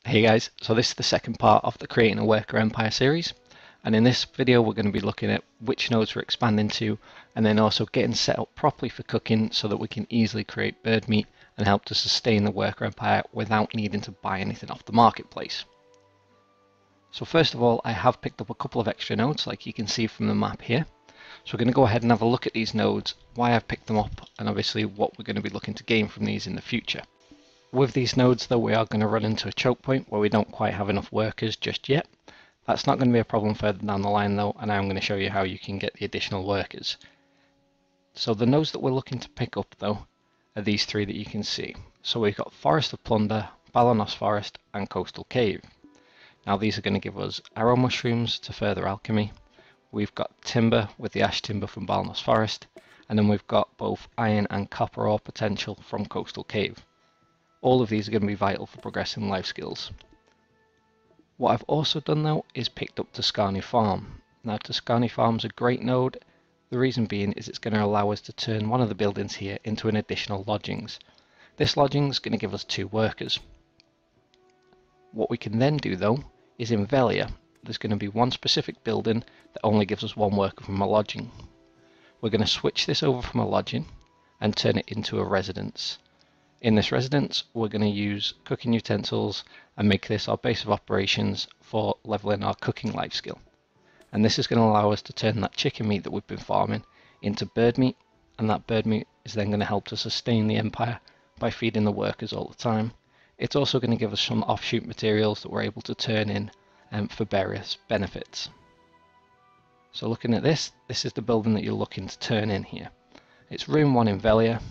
Hey guys, so this is the second part of the Creating a Worker Empire series, and in this video we're going to be looking at which nodes we're expanding to, and then also getting set up properly for cooking so that we can easily create bird meat and help to sustain the worker empire without needing to buy anything off the marketplace. So first of all, I have picked up a couple of extra nodes like you can see from the map here. So we're going to go ahead and have a look at these nodes, why I've picked them up, and obviously what we're going to be looking to gain from these in the future. With these nodes though, we are going to run into a choke point where we don't quite have enough workers just yet. That's not going to be a problem further down the line though, and I'm going to show you how you can get the additional workers. So the nodes that we're looking to pick up though are these three that you can see. So we've got Forest of Plunder, Balanos Forest and Coastal Cave. Now these are going to give us arrow mushrooms to further alchemy. We've got timber with the ash timber from Balanos Forest, and then we've got both iron and copper ore potential from Coastal Cave. All of these are going to be vital for progressing life skills. What I've also done though is picked up Toscani Farm. Now Toscani Farm's a great node. The reason being is it's going to allow us to turn one of the buildings here into an additional lodgings. This lodgings is going to give us 2 workers. What we can then do though is in Velia, there's going to be one specific building that only gives us 1 worker from a lodging. We're going to switch this over from a lodging and turn it into a residence. In this residence, we're going to use cooking utensils and make this our base of operations for leveling our cooking life skill. And this is going to allow us to turn that chicken meat that we've been farming into bird meat, and that bird meat is then going to help to sustain the empire by feeding the workers all the time. It's also going to give us some offshoot materials that we're able to turn in for various benefits. So looking at this is the building that you're looking to turn in here. It's room 1 in Velia.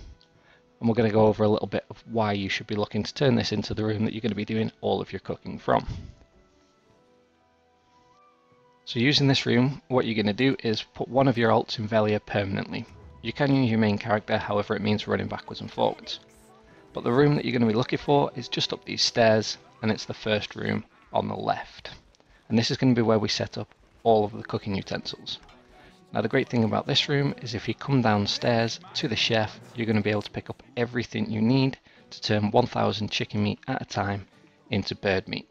And we're going to go over a little bit of why you should be looking to turn this into the room that you're going to be doing all of your cooking from. So using this room, what you're going to do is put one of your alts in Velia permanently. You can use your main character, however it means running backwards and forwards. But the room that you're going to be looking for is just up these stairs, and it's the first room on the left. And this is going to be where we set up all of the cooking utensils. Now the great thing about this room is if you come downstairs to the chef, you're going to be able to pick up everything you need to turn 1000 chicken meat at a time into bird meat.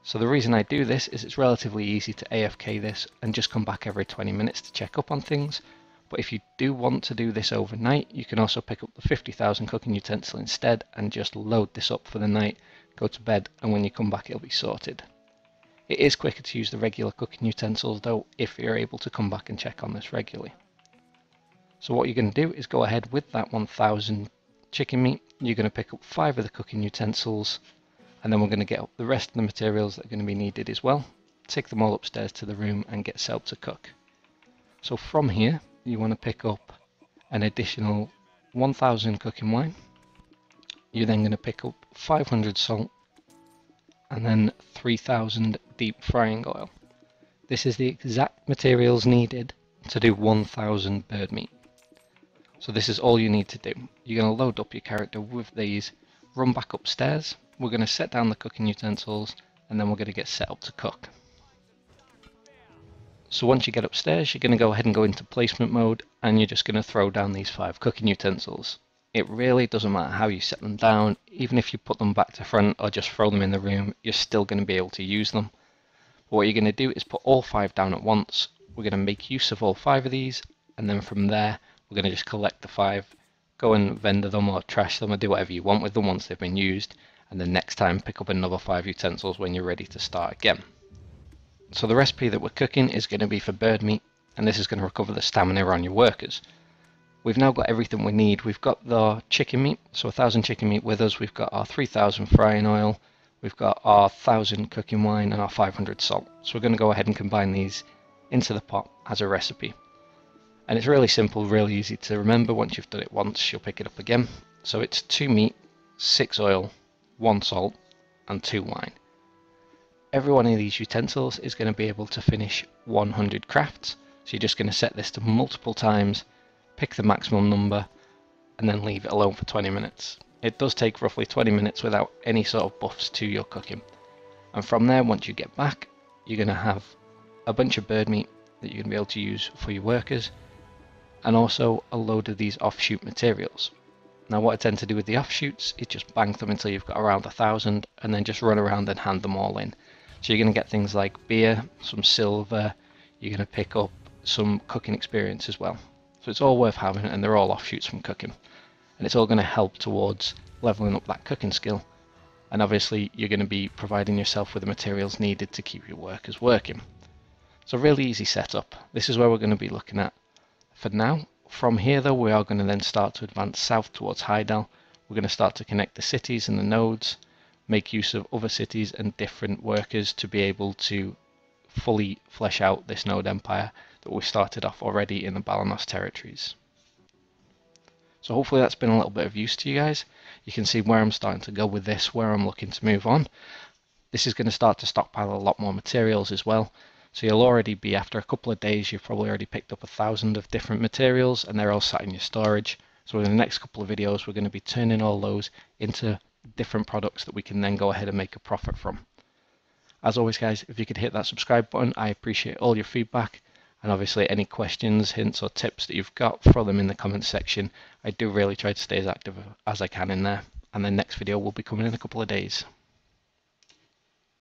So the reason I do this is it's relatively easy to AFK this and just come back every 20 minutes to check up on things. But if you do want to do this overnight, you can also pick up the 50,000 cooking utensil instead and just load this up for the night, go to bed, and when you come back it'll be sorted. It is quicker to use the regular cooking utensils though if you're able to come back and check on this regularly. So what you're going to do is go ahead with that 1000 chicken meat, you're going to pick up 5 of the cooking utensils, and then we're going to get up the rest of the materials that are going to be needed as well, take them all upstairs to the room and get set up to cook. So from here you want to pick up an additional 1000 cooking wine, you're then going to pick up 500 salt, and then 3000 deep frying oil. This is the exact materials needed to do 1000 bird meat. So this is all you need to do. You're going to load up your character with these, run back upstairs, we're going to set down the cooking utensils, and then we're going to get set up to cook. So once you get upstairs, you're going to go ahead and go into placement mode, and you're just going to throw down these 5 cooking utensils. It really doesn't matter how you set them down, even if you put them back to front or just throw them in the room, you're still going to be able to use them. But what you're going to do is put all 5 down at once, we're going to make use of all 5 of these, and then from there we're going to just collect the 5, go and vendor them or trash them or do whatever you want with them once they've been used, and then next time pick up another 5 utensils when you're ready to start again. So the recipe that we're cooking is going to be for bird meat, and this is going to recover the stamina on your workers. We've now got everything we need. We've got the chicken meat, so 1000 chicken meat with us. We've got our 3000 frying oil. We've got our 1000 cooking wine and our 500 salt. So we're going to go ahead and combine these into the pot as a recipe. And it's really simple, really easy to remember. Once you've done it once, you'll pick it up again. So it's 2 meat, 6 oil, 1 salt, and 2 wine. Every one of these utensils is going to be able to finish 100 crafts. So you're just going to set this to multiple times, pick the maximum number, and then leave it alone for 20 minutes. It does take roughly 20 minutes without any sort of buffs to your cooking. And from there, once you get back, you're going to have a bunch of bird meat that you're going to be able to use for your workers, and also a load of these offshoot materials. Now what I tend to do with the offshoots is just bank them until you've got around 1,000 and then just run around and hand them all in. So you're going to get things like beer, some silver, you're going to pick up some cooking experience as well. So it's all worth having, and they're all offshoots from cooking. And it's all going to help towards leveling up that cooking skill. And obviously you're going to be providing yourself with the materials needed to keep your workers working. So really easy setup. This is where we're going to be looking at for now. From here though, we are going to then start to advance south towards Hydel. We're going to start to connect the cities and the nodes, make use of other cities and different workers to be able to fully flesh out this node empire that we started off already in the Balanos territories. So hopefully that's been a little bit of use to you guys. You can see where I'm starting to go with this, where I'm looking to move on. This is going to start to stockpile a lot more materials as well. So you'll already be, after a couple of days, you've probably already picked up 1,000 of different materials and they're all sat in your storage. So in the next couple of videos, we're going to be turning all those into different products that we can then go ahead and make a profit from. As always guys, if you could hit that subscribe button, I appreciate all your feedback. And obviously any questions, hints or tips that you've got, throw them in the comments section. I do really try to stay as active as I can in there. And the next video will be coming in a couple of days.